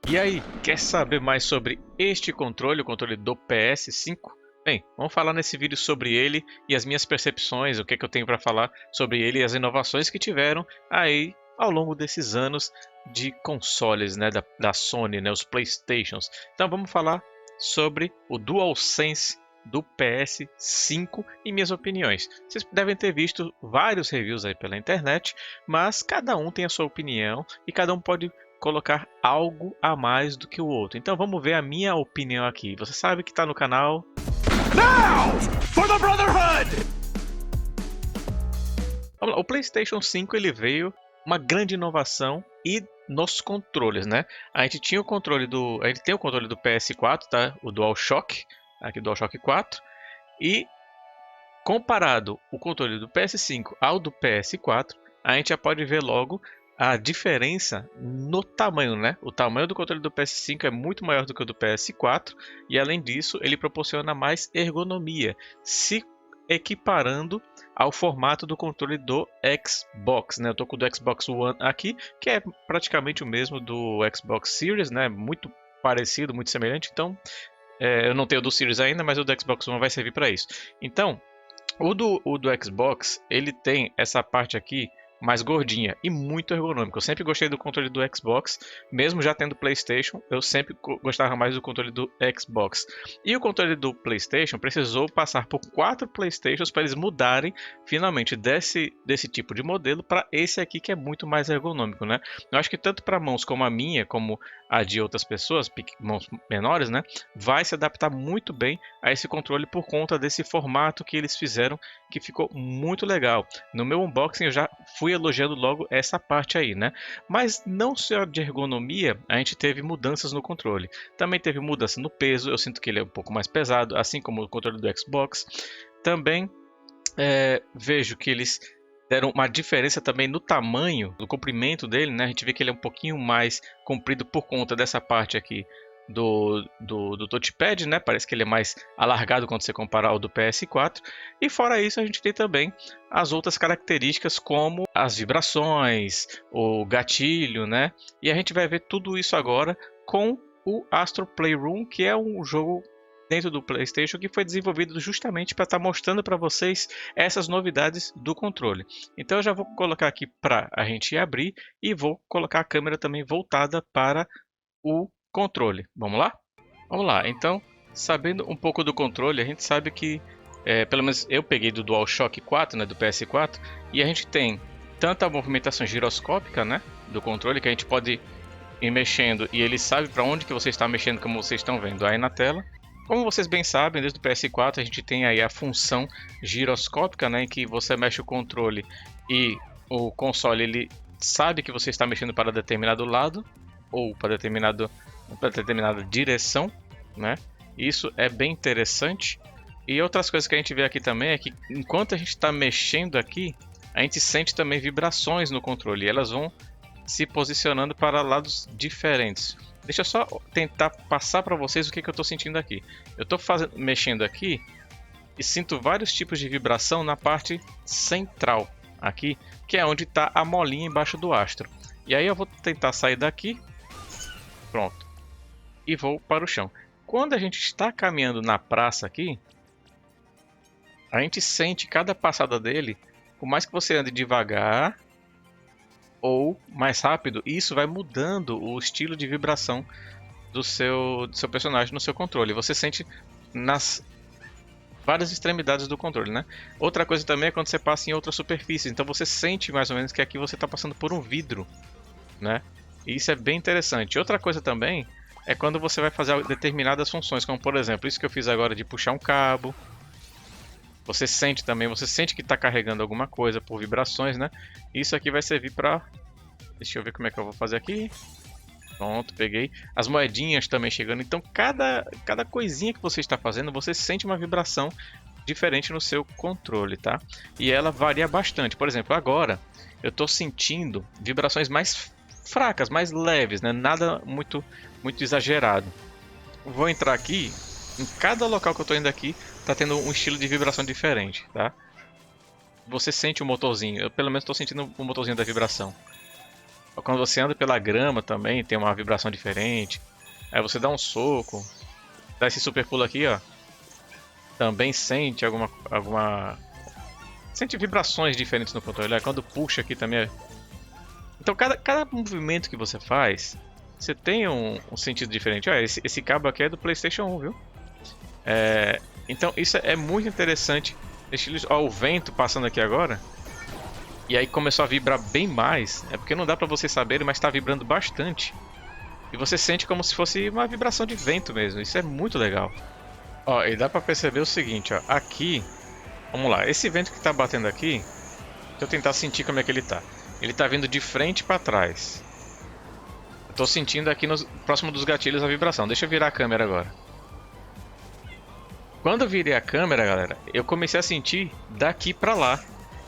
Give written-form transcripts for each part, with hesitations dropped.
E aí, quer saber mais sobre este controle, o controle do PS5? Bem, vamos falar nesse vídeo sobre ele e as minhas percepções, o que é que eu tenho para falar sobre ele e as inovações que tiveram aí ao longo desses anos de consoles, né, da Sony, né, os PlayStations. Então vamos falar sobre o DualSense do PS5 e minhas opiniões. Vocês devem ter visto vários reviews aí pela internet, mas cada um tem a sua opinião e cada um pode colocar algo a mais do que o outro. Então vamos ver a minha opinião aqui. Você sabe que está no canal. Now for the Brotherhood! Vamos lá, o PlayStation 5 ele veio uma grande inovação e nos controles, né? A gente tem o controle do PS4, tá? O DualShock, aqui o DualShock 4, e comparado o controle do PS5 ao do PS4, a gente já pode ver logo a diferença no tamanho, né? O tamanho do controle do PS5 é muito maior do que o do PS4 e além disso, ele proporciona mais ergonomia, se equiparando ao formato do controle do Xbox, né? Eu tô com o do Xbox One aqui, que é praticamente o mesmo do Xbox Series, né? Muito parecido, muito semelhante. Então, eu não tenho o do Series ainda, mas o do Xbox One vai servir para isso. Então, o do Xbox, ele tem essa parte aqui mais gordinha e muito ergonômica. Eu sempre gostei do controle do Xbox, mesmo já tendo PlayStation, eu sempre gostava mais do controle do Xbox. E o controle do PlayStation precisou passar por 4 PlayStations para eles mudarem finalmente desse tipo de modelo para esse aqui que é muito mais ergonômico, né? Eu acho que tanto para mãos como a minha, como a de outras pessoas, mãos menores, né, vai se adaptar muito bem a esse controle por conta desse formato que eles fizeram, que ficou muito legal. No meu unboxing eu já fui elogiando logo essa parte aí, né? Mas não só de ergonomia, a gente teve mudanças no controle. Também teve mudança no peso, eu sinto que ele é um pouco mais pesado, assim como o controle do Xbox. Também vejo que eles deram uma diferença também no tamanho, do comprimento dele, né? A gente vê que ele é um pouquinho mais comprido por conta dessa parte aqui do touchpad, né? Parece que ele é mais alargado quando você comparar ao do PS4. E fora isso, a gente tem também as outras características como as vibrações, o gatilho, né? E a gente vai ver tudo isso agora com o Astro Playroom, que é um jogo dentro do PlayStation que foi desenvolvido justamente para estar mostrando para vocês essas novidades do controle. Então eu já vou colocar aqui para a gente abrir e vou colocar a câmera também voltada para o controle. Vamos lá? Vamos lá. Então, sabendo um pouco do controle, a gente sabe que, pelo menos eu peguei do DualShock 4, né, do PS4, e a gente tem tanto a movimentação giroscópica, né, do controle, que a gente pode ir mexendo e ele sabe para onde que você está mexendo, como vocês estão vendo aí na tela. Como vocês bem sabem, desde o PS4 a gente tem aí a função giroscópica, né, em que você mexe o controle e o console ele sabe que você está mexendo para determinado lado ou para determinada direção, né? Isso é bem interessante. E outras coisas que a gente vê aqui também é que enquanto a gente está mexendo aqui, a gente sente também vibrações no controle. E elas vão se posicionando para lados diferentes. Deixa eu só tentar passar para vocês o que eu estou sentindo aqui. Eu estou mexendo aqui e sinto vários tipos de vibração na parte central aqui, que é onde está a molinha embaixo do astro. E aí eu vou tentar sair daqui, pronto, e vou para o chão. Quando a gente está caminhando na praça aqui, a gente sente cada passada dele, por mais que você ande devagar ou mais rápido, isso vai mudando o estilo de vibração do seu personagem no seu controle. Você sente nas várias extremidades do controle, né? Outra coisa também é quando você passa em outras superfícies. Então você sente mais ou menos que aqui você está passando por um vidro, né? E isso é bem interessante. Outra coisa também é quando você vai fazer determinadas funções, como por exemplo, isso que eu fiz agora de puxar um cabo. Você sente que está carregando alguma coisa por vibrações, né? Isso aqui vai servir para... Deixa eu ver como é que eu vou fazer aqui. Pronto, peguei. As moedinhas também chegando. Então, cada coisinha que você está fazendo, você sente uma vibração diferente no seu controle, tá? E ela varia bastante. Por exemplo, agora eu estou sentindo vibrações mais fracas, mais leves, né? Nada muito exagerado. Vou entrar aqui. Em cada local que eu estou indo aqui, tá tendo um estilo de vibração diferente, tá? Você sente o motorzinho. Eu pelo menos estou sentindo o motorzinho da vibração. Quando você anda pela grama também tem uma vibração diferente. Aí você dá um soco, dá esse super pulo aqui, ó. Também sente sente vibrações diferentes no controle. Quando puxa aqui também é... Então cada movimento que você faz, você tem um sentido diferente. Olha, esse cabo aqui é do PlayStation 1, viu? Então isso é muito interessante. Ó, o vento passando aqui agora. E aí começou a vibrar bem mais. É porque não dá pra vocês saberem, mas tá vibrando bastante. E você sente como se fosse uma vibração de vento mesmo. Isso é muito legal. Ó, e dá pra perceber o seguinte, ó. Aqui, vamos lá. Esse vento que tá batendo aqui, deixa eu tentar sentir como é que ele tá. Ele tá vindo de frente pra trás. Eu tô sentindo aqui próximo dos gatilhos a vibração. Deixa eu virar a câmera agora. Quando eu virei a câmera, galera, eu comecei a sentir daqui pra lá.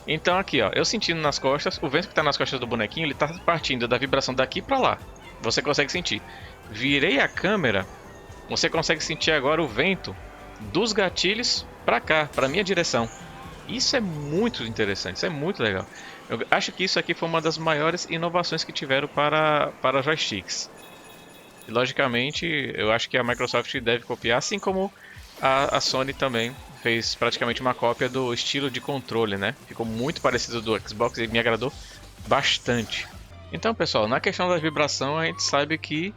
Então aqui, ó, eu sentindo nas costas, o vento que tá nas costas do bonequinho, ele tá partindo da vibração daqui pra lá. Você consegue sentir. Virei a câmera, você consegue sentir agora o vento dos gatilhos pra cá, pra minha direção. Isso é muito interessante, isso é muito legal. Eu acho que isso aqui foi uma das maiores inovações que tiveram para joysticks. E logicamente, eu acho que a Microsoft deve copiar, assim como a Sony também fez praticamente uma cópia do estilo de controle, né? Ficou muito parecido do Xbox e me agradou bastante. Então, pessoal, na questão da vibração, a gente sabe que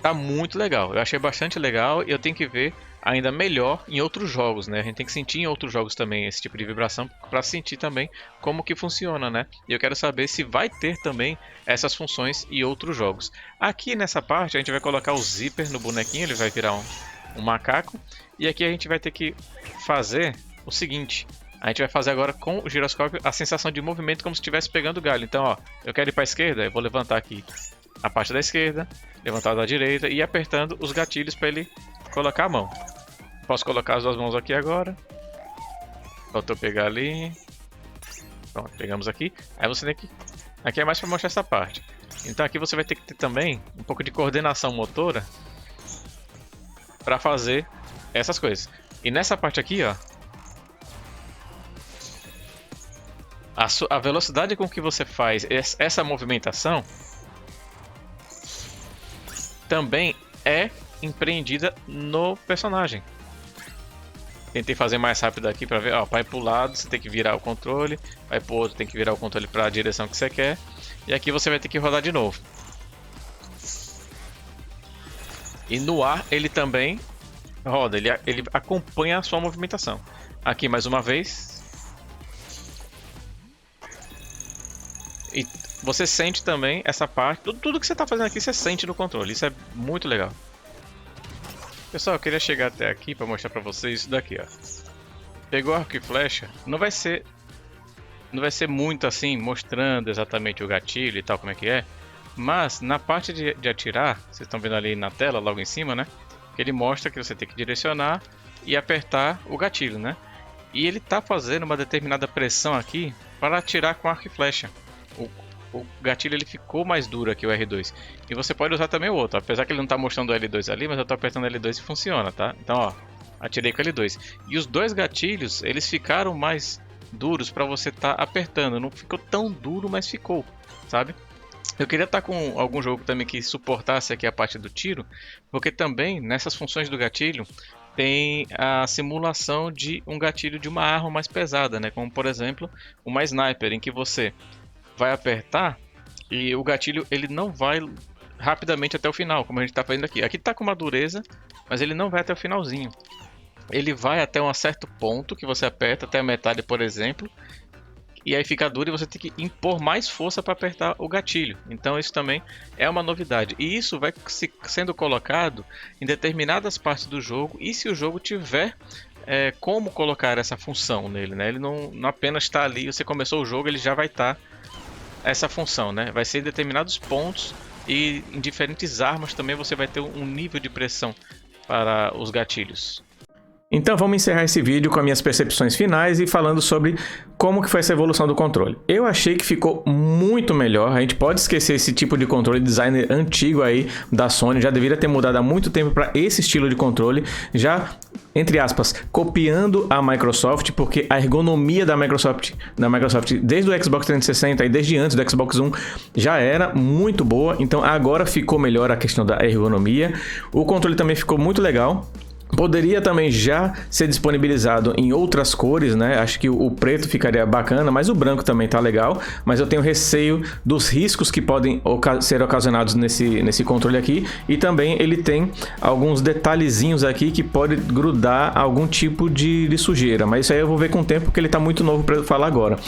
tá muito legal. Eu achei bastante legal e eu tenho que ver ainda melhor em outros jogos, né? A gente tem que sentir em outros jogos também esse tipo de vibração para sentir também como que funciona, né? E eu quero saber se vai ter também essas funções em outros jogos. Aqui nessa parte a gente vai colocar o zíper no bonequinho, ele vai virar um macaco. E aqui a gente vai ter que fazer o seguinte. A gente vai fazer agora com o giroscópio a sensação de movimento como se estivesse pegando o galho. Então, ó, eu quero ir para a esquerda, eu vou levantar aqui a parte da esquerda, levantar da direita e ir apertando os gatilhos para ele colocar a mão. Posso colocar as duas mãos aqui agora. Faltou pegar ali. Pronto, pegamos aqui. Aí você tem que... Aqui é mais para mostrar essa parte. Então aqui você vai ter que ter também um pouco de coordenação motora para fazer essas coisas. E nessa parte aqui, ó, a velocidade com que você faz essa movimentação também é empreendida no personagem. Tentei fazer mais rápido aqui para ver, ó, vai pro lado, você tem que virar o controle, vai pro outro, tem que virar o controle para a direção que você quer, e aqui você vai ter que rodar de novo. E no ar ele também roda, ele acompanha a sua movimentação. Aqui mais uma vez. E você sente também essa parte, tudo que você está fazendo aqui você sente no controle, isso é muito legal. Pessoal, eu queria chegar até aqui para mostrar para vocês isso daqui, ó. Pegou arco e flecha, não vai ser muito assim, mostrando exatamente o gatilho e tal, como é que é. Mas na parte de atirar, vocês estão vendo ali na tela, logo em cima, né? Ele mostra que você tem que direcionar e apertar o gatilho, né? E ele está fazendo uma determinada pressão aqui para atirar com arco e flecha. O gatilho ele ficou mais duro aqui, o R2. E você pode usar também o outro, apesar que ele não está mostrando o L2 ali, mas eu estou apertando o L2 e funciona, tá? Então, ó, atirei com o L2. E os dois gatilhos, eles ficaram mais duros para você estar apertando. Não ficou tão duro, mas ficou, sabe? Eu queria estar com algum jogo também que suportasse aqui a parte do tiro, porque também nessas funções do gatilho tem a simulação de um gatilho de uma arma mais pesada, né? Como por exemplo, uma sniper, em que você vai apertar e o gatilho ele não vai rapidamente até o final, como a gente está fazendo aqui. Aqui está com uma dureza, mas ele não vai até o finalzinho. Ele vai até um certo ponto que você aperta, até a metade, por exemplo, e aí fica duro e você tem que impor mais força para apertar o gatilho. Então isso também é uma novidade. E isso vai sendo colocado em determinadas partes do jogo, e se o jogo tiver como colocar essa função nele, né? Ele não apenas está ali, você começou o jogo, ele já vai estar essa função, né? Vai ser em determinados pontos e em diferentes armas também você vai ter um nível de pressão para os gatilhos. Então vamos encerrar esse vídeo com as minhas percepções finais e falando sobre como que foi essa evolução do controle. Eu achei que ficou muito melhor, a gente pode esquecer esse tipo de controle design antigo aí da Sony, já deveria ter mudado há muito tempo para esse estilo de controle, já, entre aspas, copiando a Microsoft, porque a ergonomia da Microsoft desde o Xbox 360 e desde antes do Xbox One já era muito boa, então agora ficou melhor a questão da ergonomia. O controle também ficou muito legal. Poderia também já ser disponibilizado em outras cores, né? Acho que o preto ficaria bacana, mas o branco também tá legal. Mas eu tenho receio dos riscos que podem ser ocasionados nesse controle aqui. E também ele tem alguns detalhezinhos aqui que pode grudar algum tipo de sujeira. Mas isso aí eu vou ver com o tempo, porque ele tá muito novo para eu falar agora.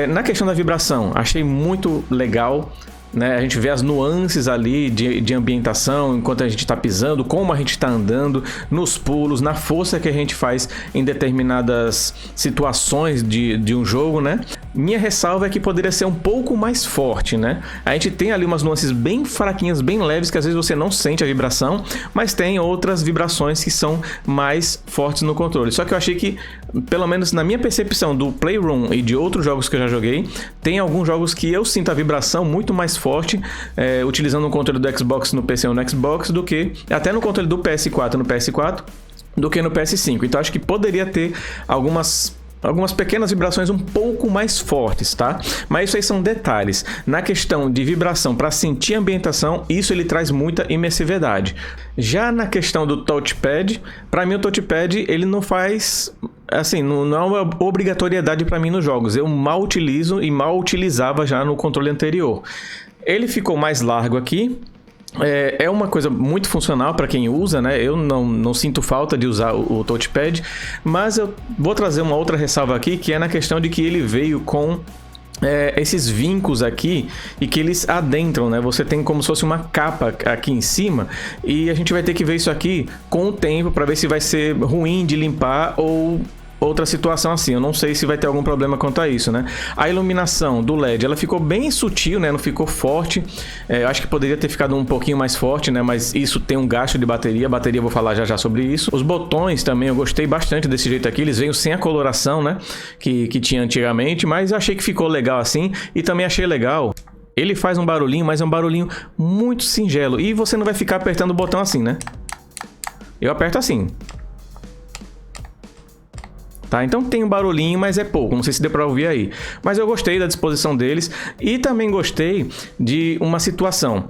Na questão da vibração, achei muito legal. Né? A gente vê as nuances ali de ambientação enquanto a gente está pisando, como a gente está andando, nos pulos, na força que a gente faz em determinadas situações de um jogo, né? Minha ressalva é que poderia ser um pouco mais forte, né? A gente tem ali umas nuances bem fraquinhas, bem leves, que às vezes você não sente a vibração, mas tem outras vibrações que são mais fortes no controle. Só que eu achei que, pelo menos na minha percepção do Playroom e de outros jogos que eu já joguei, tem alguns jogos que eu sinto a vibração muito mais forte utilizando o controle do Xbox no PC ou no Xbox do que até no controle do PS4 no PS4 do que no PS5. Então acho que poderia ter algumas pequenas vibrações um pouco mais fortes, tá? Mas isso aí são detalhes. Na questão de vibração para sentir a ambientação, isso ele traz muita imersividade. Já na questão do touchpad, para mim o touchpad ele não faz... Assim, não é uma obrigatoriedade para mim nos jogos. Eu mal utilizo e mal utilizava já no controle anterior. Ele ficou mais largo aqui. É uma coisa muito funcional para quem usa, né? Eu não sinto falta de usar o touchpad, mas eu vou trazer uma outra ressalva aqui, que é na questão de que ele veio com esses vincos aqui e que eles adentram, né? Você tem como se fosse uma capa aqui em cima e a gente vai ter que ver isso aqui com o tempo para ver se vai ser ruim de limpar ou outra situação assim. Eu não sei se vai ter algum problema quanto a isso, né? A iluminação do LED, ela ficou bem sutil, né? Não ficou forte. Eu acho que poderia ter ficado um pouquinho mais forte, né? Mas isso tem um gasto de bateria. Bateria eu vou falar já sobre isso. Os botões também eu gostei bastante desse jeito aqui. Eles vêm sem a coloração, né? Que tinha antigamente, mas eu achei que ficou legal assim. E também achei legal. Ele faz um barulhinho, mas é um barulhinho muito singelo. E você não vai ficar apertando o botão assim, né? Eu aperto assim. Tá, então tem um barulhinho, mas é pouco, não sei se deu para ouvir aí. Mas eu gostei da disposição deles e também gostei de uma situação.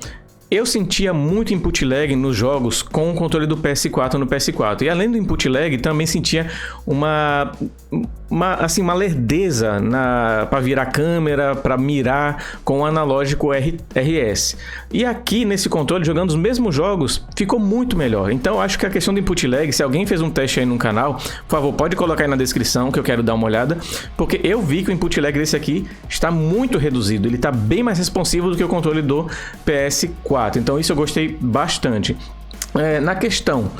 Eu sentia muito input lag nos jogos com o controle do PS4 no PS4. E além do input lag, também sentia uma lerdeza para virar câmera, para mirar com o analógico RS. E aqui nesse controle, jogando os mesmos jogos, ficou muito melhor. Então acho que a questão do input lag, se alguém fez um teste aí no canal, por favor, pode colocar aí na descrição que eu quero dar uma olhada, porque eu vi que o input lag desse aqui está muito reduzido. Ele está bem mais responsivo do que o controle do PS4. Então isso eu gostei bastante. Na questão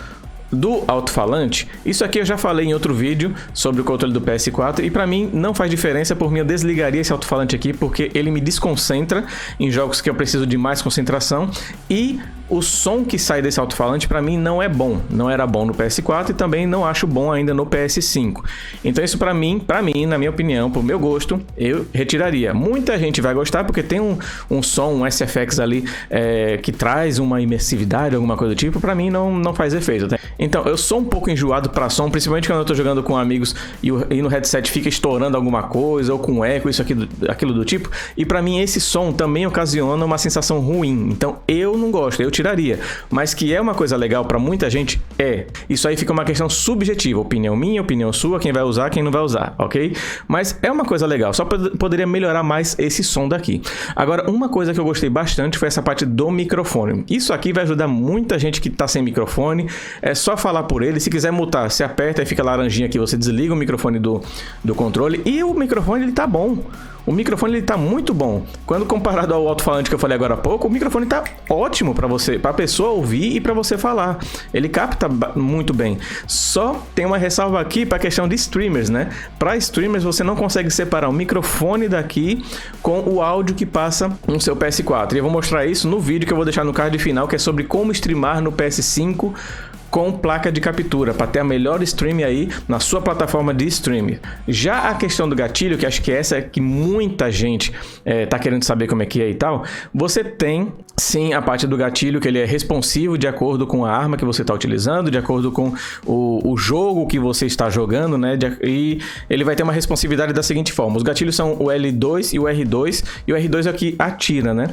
do alto-falante, isso aqui eu já falei em outro vídeo sobre o controle do PS4 e para mim não faz diferença. Por mim eu desligaria esse alto-falante aqui porque ele me desconcentra em jogos que eu preciso de mais concentração e o som que sai desse alto-falante para mim não é bom, não era bom no PS4 e também não acho bom ainda no PS5. Então isso para mim, na minha opinião, pro meu gosto, eu retiraria. Muita gente vai gostar porque tem um som, um SFX ali que traz uma imersividade, alguma coisa do tipo. Para mim não faz efeito, tá? Então eu sou um pouco enjoado para som, principalmente quando eu tô jogando com amigos e no headset fica estourando alguma coisa ou com eco, isso aqui, aquilo do tipo. E para mim esse som também ocasiona uma sensação ruim. Então eu não gosto, eu tiraria. Mas que é uma coisa legal para muita gente, isso aí fica uma questão subjetiva, opinião minha, opinião sua, quem vai usar, quem não vai usar, ok? Mas é uma coisa legal, só poderia melhorar mais esse som daqui. Agora, uma coisa que eu gostei bastante foi essa parte do microfone. Isso aqui vai ajudar muita gente que tá sem microfone, é só falar por ele. Se quiser mutar, você aperta e fica laranjinha aqui, você desliga o microfone do controle e o microfone ele tá bom. O microfone ele tá muito bom. Quando comparado ao alto-falante que eu falei agora há pouco, o microfone tá ótimo para você, para a pessoa ouvir e para você falar. Ele capta muito bem. Só tem uma ressalva aqui para a questão de streamers, né? Para streamers você não consegue separar o microfone daqui com o áudio que passa no seu PS4. E eu vou mostrar isso no vídeo que eu vou deixar no card final, que é sobre como streamar no PS5 com placa de captura, para ter a melhor stream aí na sua plataforma de streaming. Já a questão do gatilho, que acho que essa é que muita gente tá querendo saber como é que é e tal, você tem sim a parte do gatilho, que ele é responsivo de acordo com a arma que você está utilizando, de acordo com o jogo que você está jogando, né? E ele vai ter uma responsividade da seguinte forma: os gatilhos são o L2 e o R2, e o R2 é o que atira, né?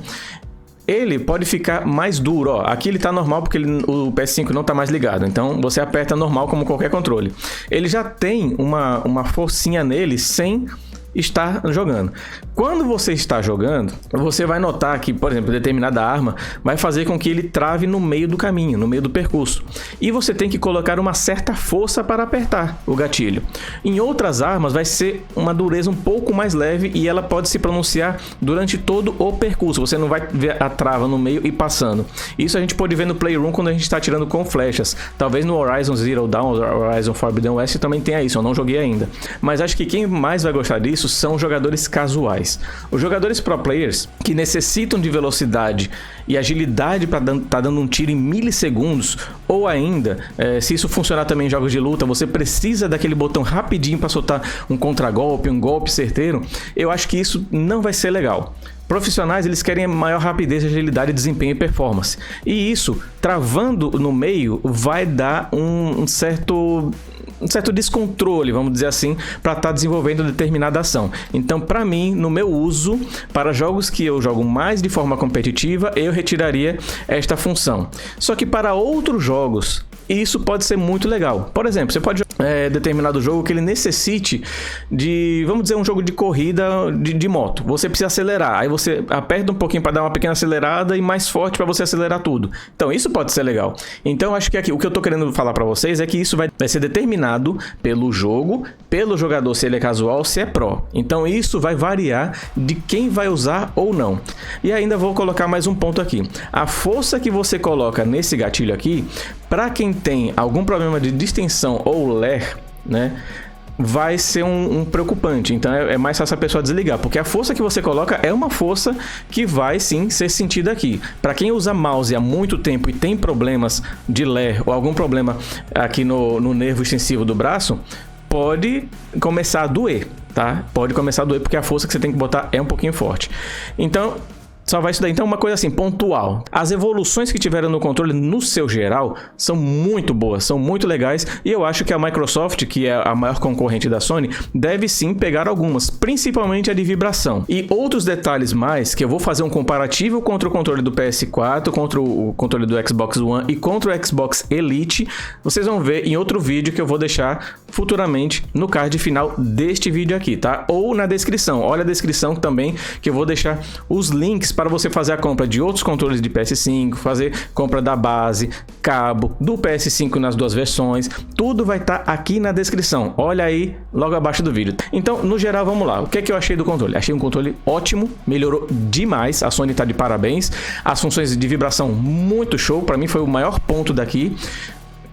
Ele pode ficar mais duro, ó. Aqui ele tá normal porque o PS5 não tá mais ligado, então você aperta normal como qualquer controle. Ele já tem uma forcinha nele sem estar jogando. Quando você está jogando, você vai notar que, por exemplo, determinada arma vai fazer com que ele trave no meio do caminho, no meio do percurso. E você tem que colocar uma certa força para apertar o gatilho. Em outras armas vai ser uma dureza um pouco mais leve e ela pode se pronunciar durante todo o percurso. Você não vai ver a trava no meio e passando. Isso a gente pode ver no Playroom quando a gente está atirando com flechas. Talvez no Horizon Zero Dawn, Horizon Forbidden West também tenha isso. Eu não joguei ainda. Mas acho que quem mais vai gostar disso são jogadores casuais. Os jogadores pro players que necessitam de velocidade e agilidade para tá dando um tiro em milissegundos, ou ainda, se isso funcionar também em jogos de luta, você precisa daquele botão rapidinho para soltar um contragolpe, um golpe certeiro, eu acho que isso não vai ser legal. Profissionais, eles querem maior rapidez, agilidade, desempenho e performance. E isso, travando no meio, vai dar um certo descontrole, vamos dizer assim, para estar desenvolvendo determinada ação. Então, para mim, no meu uso, para jogos que eu jogo mais de forma competitiva, eu retiraria esta função. Só que para outros jogos, isso pode ser muito legal. Por exemplo, você pode jogar determinado jogo que ele necessite de, vamos dizer, um jogo de corrida de moto. Você precisa acelerar, aí você aperta um pouquinho para dar uma pequena acelerada e mais forte para você acelerar tudo. Então isso pode ser legal. Então acho que aqui o que eu tô querendo falar para vocês é que isso vai ser determinado pelo jogo, pelo jogador, se ele é casual ou se é pro. Então isso vai variar de quem vai usar ou não. E ainda vou colocar mais um ponto aqui. A força que você coloca nesse gatilho aqui, para quem tem algum problema de distensão ou ler, né, vai ser um preocupante. Então é mais fácil a pessoa desligar, porque a força que você coloca é uma força que vai sim ser sentida aqui. Para quem usa mouse há muito tempo e tem problemas de ler ou algum problema aqui no nervo extensivo do braço, pode começar a doer, tá? Pode começar a doer porque a força que você tem que botar é um pouquinho forte. Então só vai isso daí. Então, uma coisa assim, pontual. As evoluções que tiveram no controle, no seu geral, são muito boas, são muito legais. E eu acho que a Microsoft, que é a maior concorrente da Sony, deve sim pegar algumas, principalmente a de vibração. E outros detalhes mais, que eu vou fazer um comparativo contra o controle do PS4, contra o controle do Xbox One e contra o Xbox Elite, vocês vão ver em outro vídeo que eu vou deixar futuramente no card final deste vídeo aqui, tá? Ou na descrição. Olha a descrição também, que eu vou deixar os links para você fazer a compra de outros controles de PS5, fazer compra da base, cabo, do PS5 nas duas versões, tudo vai estar aqui na descrição. Olha aí logo abaixo do vídeo. Então, no geral, vamos lá. O que é que eu achei do controle? Achei um controle ótimo, melhorou demais, a Sony tá de parabéns. As funções de vibração muito show, para mim foi o maior ponto daqui.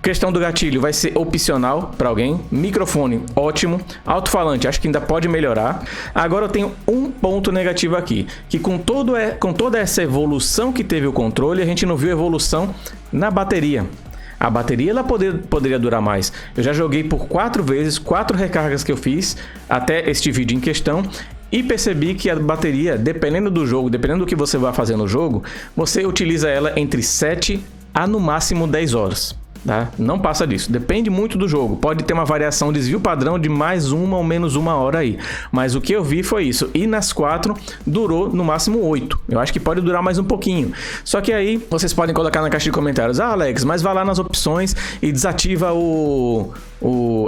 Questão do gatilho vai ser opcional para alguém. Microfone, ótimo. Alto-falante, acho que ainda pode melhorar. Agora eu tenho um ponto negativo aqui, que com toda essa evolução que teve o controle, a gente não viu evolução na bateria. A bateria ela poderia durar mais. Eu já joguei por 4 vezes, 4 recargas que eu fiz até este vídeo em questão, e percebi que a bateria, dependendo do jogo, dependendo do que você vai fazer no jogo, você utiliza ela entre 7 a no máximo 10 horas. Tá? Não passa disso, depende muito do jogo, pode ter uma variação, desvio padrão de mais uma ou menos uma hora aí, mas o que eu vi foi isso, e nas 4 durou no máximo 8, eu acho que pode durar mais um pouquinho, só que aí vocês podem colocar na caixa de comentários: ah, Alex, mas vai lá nas opções e desativa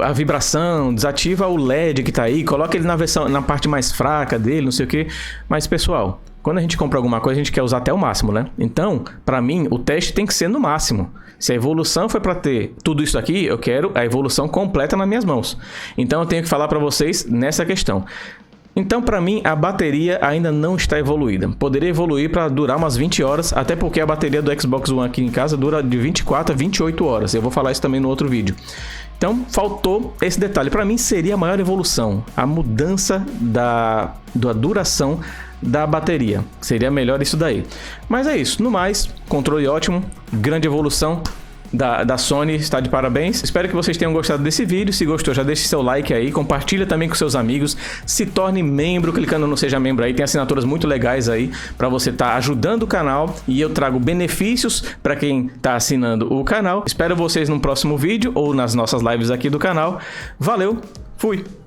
a vibração, desativa o LED que tá aí, coloca ele na parte mais fraca dele, não sei o que. Mas pessoal, quando a gente compra alguma coisa, a gente quer usar até o máximo, né? Então, para mim, o teste tem que ser no máximo. Se a evolução foi para ter tudo isso aqui, eu quero a evolução completa nas minhas mãos. Então, eu tenho que falar para vocês nessa questão. Então, para mim, a bateria ainda não está evoluída. Poderia evoluir para durar umas 20 horas, até porque a bateria do Xbox One aqui em casa dura de 24 a 28 horas. Eu vou falar isso também no outro vídeo. Então, faltou esse detalhe. Para mim, seria a maior evolução. A mudança da duração da bateria. Seria melhor isso daí. Mas é isso. No mais, controle ótimo, grande evolução. da Sony está de parabéns. Espero que vocês tenham gostado desse vídeo. Se gostou, já deixe seu like aí, compartilha também com seus amigos, se torne membro clicando no Seja Membro aí, tem assinaturas muito legais aí para você estar ajudando o canal e eu trago benefícios para quem está assinando o canal. Espero vocês no próximo vídeo ou nas nossas lives aqui do canal. Valeu, fui!